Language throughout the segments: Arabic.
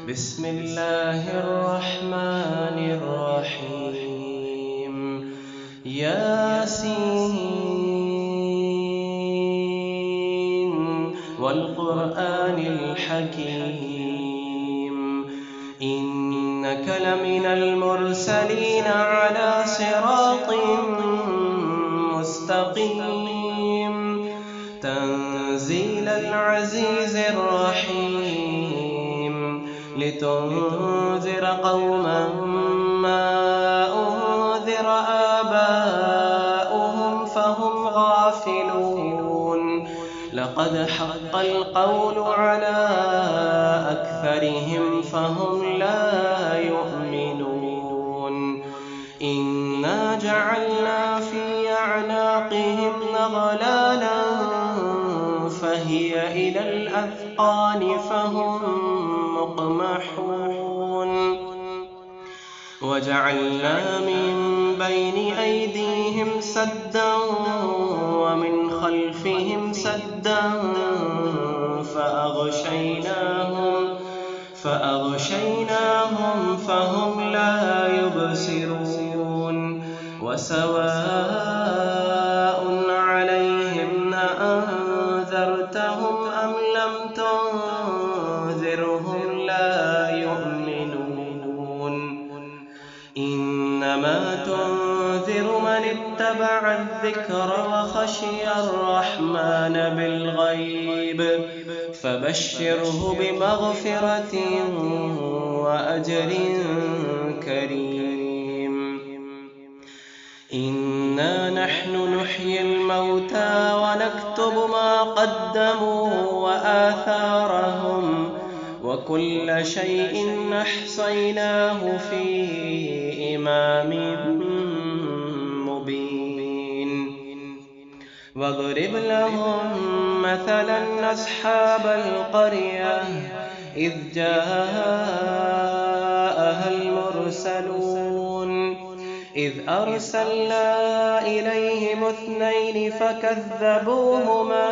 بسم الله الرحمن الرحيم. ياسين والقرآن الحكيم، إنك لمن المرسلين على صراط مستقيم، تنزيل العزيز الرحيم، لتنذر قوما ما أنذر آباؤهم فهم غافلون. لقد حق القول على أكثرهم فهم لا يؤمنون. إنا جعلنا في أعناقهم أغلالا فهي إلى الأذقان فهم مقمحون. وجعلنا من بين أيديهم سدا ومن خلفهم سدا فأغشيناهم فهم لا يبصرون. وسواء عليهم أأنذرتهم أم لم تنذرهم لا يؤمنون. إنما تنذر من اتبع الذكر وخشي الرحمن بالغيب، فبشره بمغفرة وأجر كريم. إنا نحن نحيي الموتى ونكتب ما قدموا وآثارهم، وكل شيء أحصيناه في إمام مبين. واضرب لهم مثلا أصحاب القرية إذ جاءها المرسلون، إذ أرسلنا إليهم اثنين فكذبوهما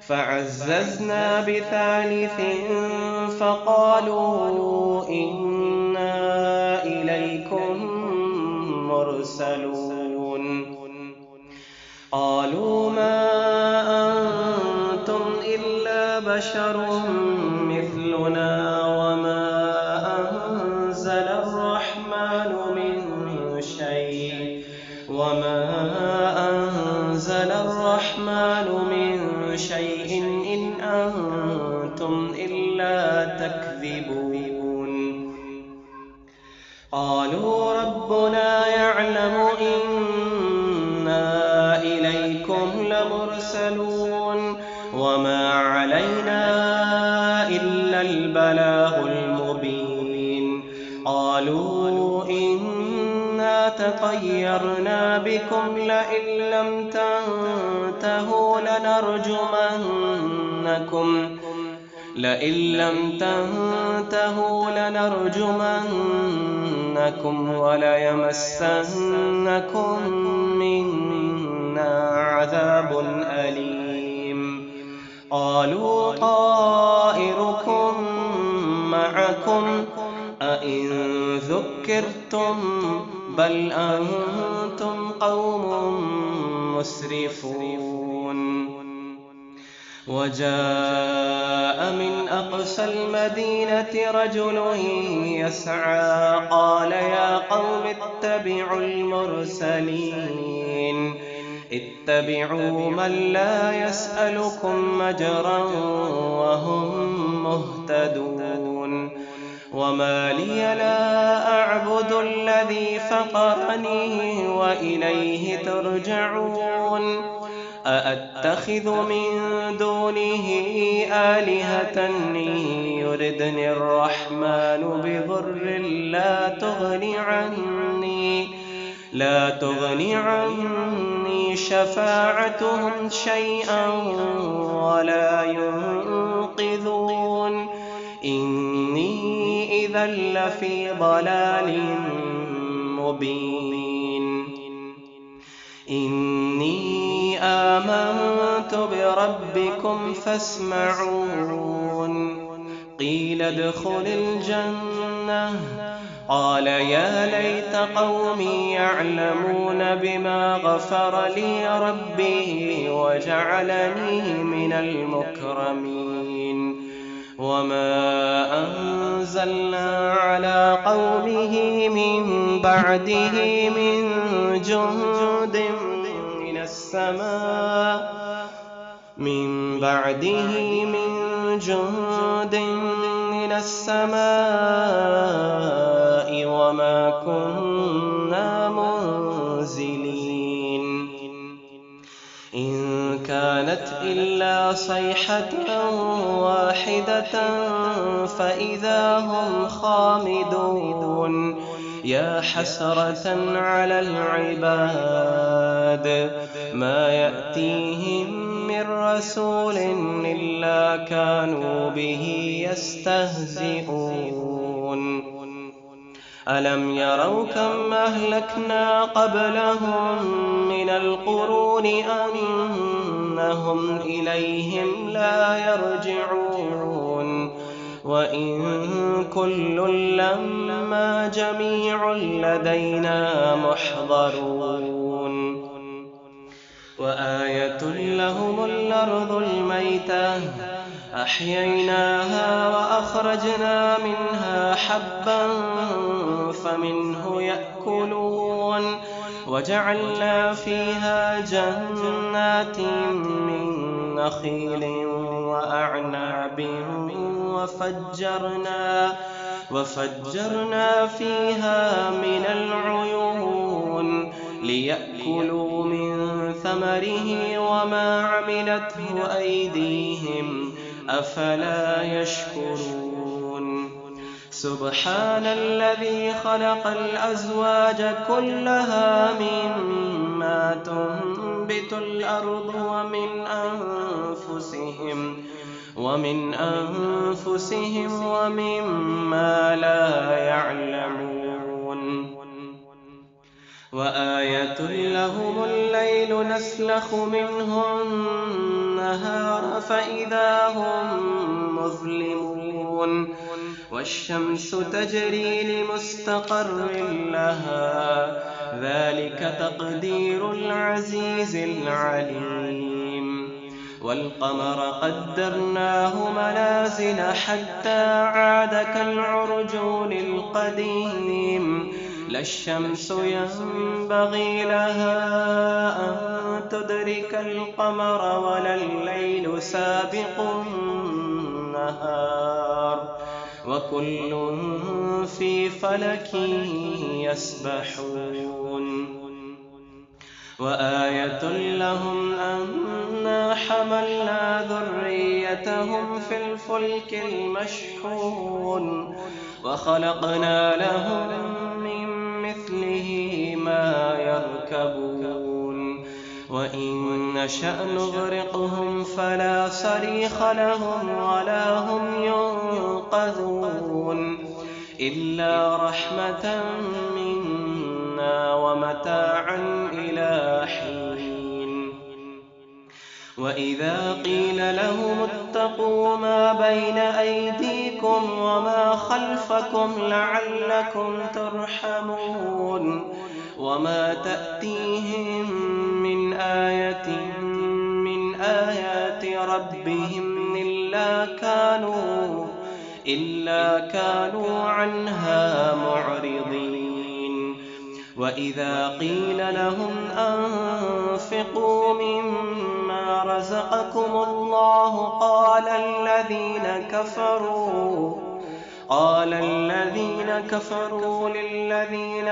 فعززنا بثالث فقالوا إنا إليكم مرسلون. قالوا ما أنتم إلا بشر مثلنا وما أنزل الرحمن من شيء إن أنتم إلا تكذبون. قالوا ربنا يعلم إنا إليكم لمرسلون وما علينا إلا البلاغ المبين. قالوا إنا تطيرنا بكم لئن لم تنتهوا لنرجمنكم وليمسنكم منا عذاب أليم. قالوا طائركم معكم أئن ذكرتم بل أنتم قوم مسرفون. وجاء من أقصى المدينة رجل يسعى قال يا قوم اتبعوا من لا يسألكم أجرا وهم مهتدون. وما لي لا أعبد الذي فطرني وإليه ترجعون. أأتخذ من دونه آلهة يردني الرحمن بضر لا تغني عني شفاعتهم شيئا ولا ينقذون. إني إذا لفي ضلال مبين. إني آمنت بربي بربكم فاسمعون. قيل ادخل الجنة. قال يا ليت قومي يعلمون بما غفر لي ربي وجعلني من المكرمين. وما أنزلنا على قومه من بعده من جند من السماء وما كنا منزلين. إن كانت إلا صيحة واحدة فإذا هم خامدون. يا حسرة على العباد ما يأتيهم من رسول إلا كانوا به يستهزئون. ألم يروا كم أهلكنا قبلهم من القرون أنهم إليهم لا يرجعون. وإن كل لما جميع لدينا محضرون. وآية لهم الأرض الميتة أحييناها وأخرجنا منها حبا فمنه يأكلون. وجعلنا فيها جنات من نخيل وأعناب وفجرنا فيها من العيون ليأكلوا من ثمره وما عملته أيديهم أفلا يشكرون. سبحان الذي خلق الأزواج كلها مما تنبت الأرض ومن أنفسهم ومما لا يعلمون. وآية لهم الليل نسلخ منه النهار فإذا هم مظلمون. والشمس تجري لمستقر لها ذلك تقدير العزيز العليم. والقمر قدرناه منازل حتى عاد كالعرجون القديم. لا الشمس ينبغي لها أن تدرك القمر ولا الليل سابق النهار وكل في فلك يسبحون. وآية لهم أنا حملنا ذريتهم في الفلك المشحون وخلقنا لهم من مثله ما يركبون. وإن نشأ نغرقهم فلا صريخ لهم ولا هم ينقذون إلا رحمة منا ومتاعا إلى حين. وإذا قيل لهم اتقوا ما بين أيديكم وما خلفكم لعلكم ترحمون وما تأتيهم من آية من آيات ربهم إلا كانوا عنها معرضين. وإذا قيل لهم أنفقوا مما رزقكم الله قال الذين كفروا للذين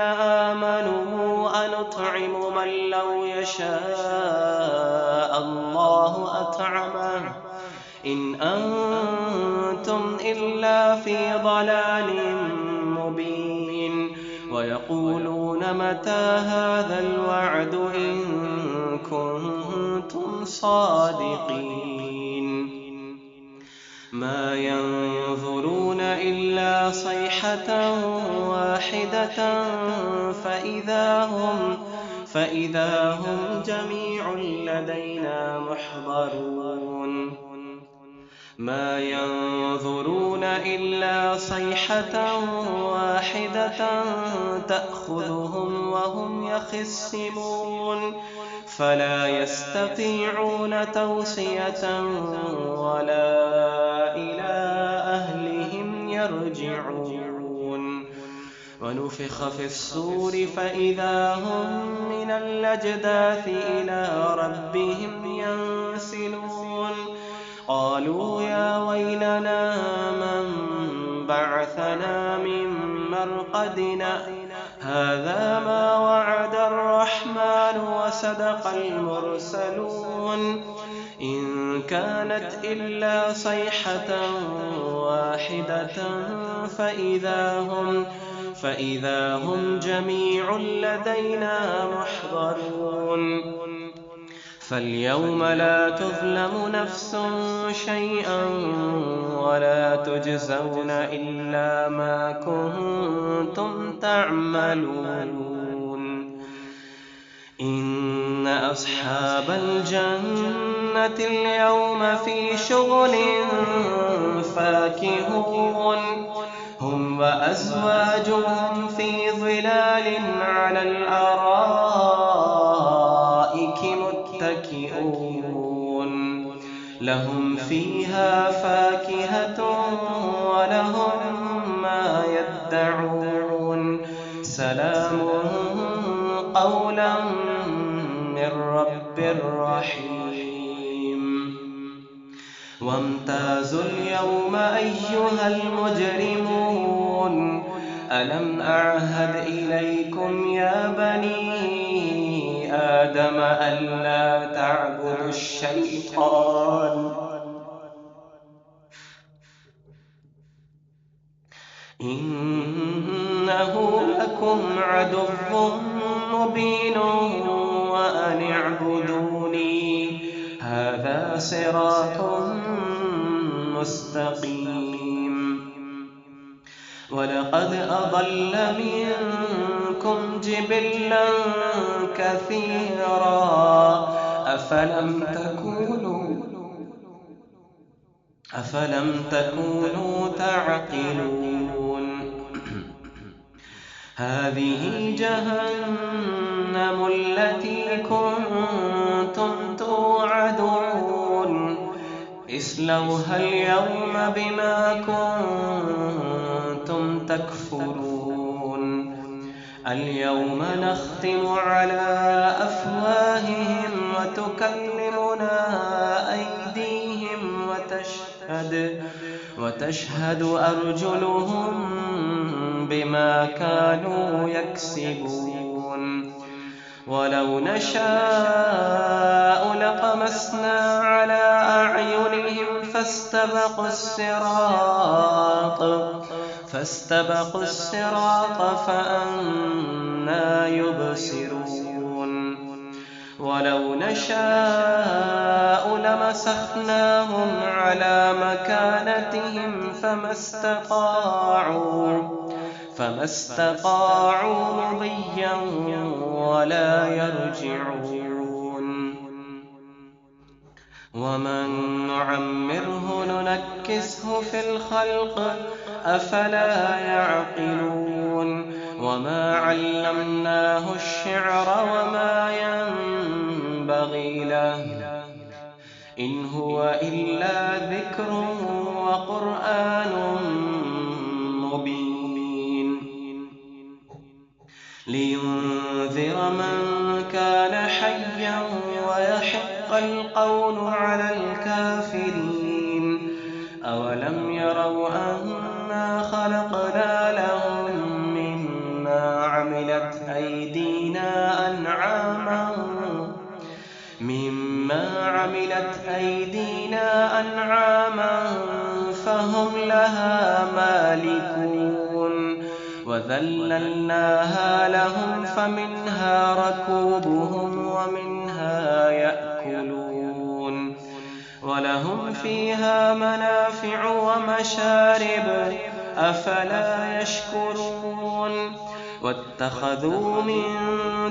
آمنوا أنطعم من لو يشاء الله أطعمه إن أنتم إلا في ضلال مبين. ويقولون متى هذا الوعد إن كنتم صادقين. ما ينظرون إلا صيحة واحدة فإذا هم جميع لدينا محضرون. ما ينظرون إلا صيحة واحدة تأخذهم وهم يخصمون فلا يستطيعون توصية ولا إلى أهلهم يرجعون ونفخ في الصور فإذا هم من الأجداث إلى ربهم ينسلون قالوا يا ويلنا من بعثنا من مرقدنا هذا ما وعد الرحمن وصدق المرسلون إن كانت إلا صيحة واحدة فإذا هم جميع لدينا محضرون فاليوم لا تظلم نفس شيئا ولا تجزون إلا ما كنتم تعملون إن أصحاب الجنة اليوم في شغل فاكهون هم وأزواجهم في ظلال على الأرائك متكئون لهم فيها فاكهة ولهم ما يدعون سلام قولا من رب رحيم وامتازوا اليوم أيها المجرمون ألم أعهد إليكم يا بني آدم ألا تعبدوا الشيطان إنه لكم عدو مبين وأن اعبدوني هذا صراط مستقيم ولقد أضل منكم جبلا كثيرا أفلم تكونوا تعقلون هذه جهنم التي كنتم توعدون اصلوها اليوم بما كنتم تكفرون اليوم نختم على أفواههم وتكلمنا أيديهم وتشهد أرجلهم بما كانوا يكسبون ولو نشاء لطمسنا على أعينهم فاستبقوا الصراط فأنى يبصرون ولو نشاء لمسخناهم على مكانتهم فما استطاعوا مضيا ولا يرجعون ومن نعمره ننكسه في الخلق أفلا يعقلون وما علمناه الشعر وما ينبغي له إن هو إلا ذكر وقرآن مبين لينذر من كان حيا ويحق القول على الكافرين أولم يروا أنا خلقنا لهم مما عملت أيدينا أنعاما فهم لها مالكون وذللناها لهم فمنها ركوبهم ومنها يأكلون ولهم فيها منافع ومشارب أفلا يشكرون واتخذوا من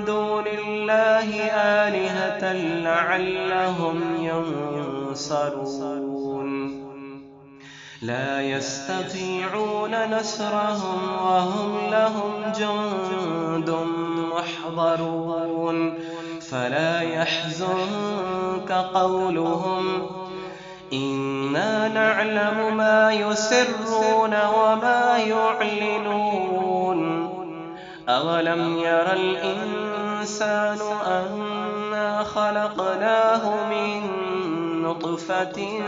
دون الله آلهة لعلهم ينصرون لا يستطيعون نصرهم وهم لهم جند محضرون فلا يحزنك قولهم إنا نعلم ما يسرون وما يعلنون أولم ير الإنسان أنا خلقناه من نطفة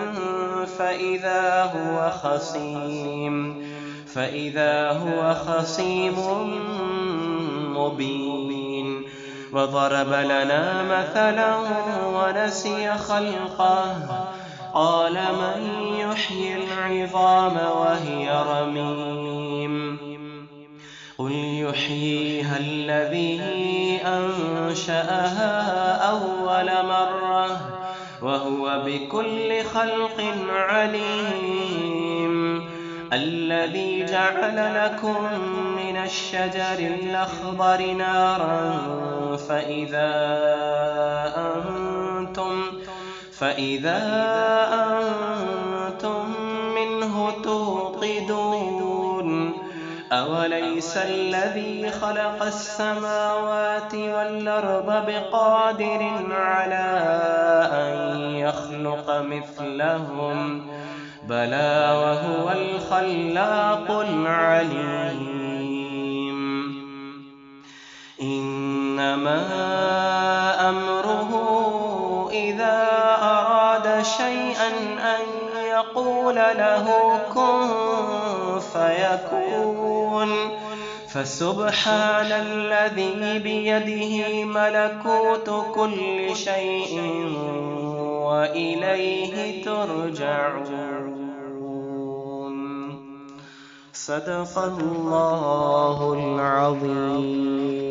فإذا هو خصيم مبين وضرب لنا مثلا ونسي خلقه قال من يحيي العظام وهي رميم قل يحييها الذي أنشأها أول مرة وهو بكل خلق عليم الذي جعل لكم من الشجر الأخضر نارا فإذا أنتم منه توقدون أوليس الذي خلق السماوات والأرض بقادر على أن يخلق مثلهم بلى وهو الخلاق العليم إنما أمره إذا أراد شيئا أن يقول له كن فيكون فسبحان الذي بيده ملكوت كل شيء وإليه ترجعون. صدق الله العظيم.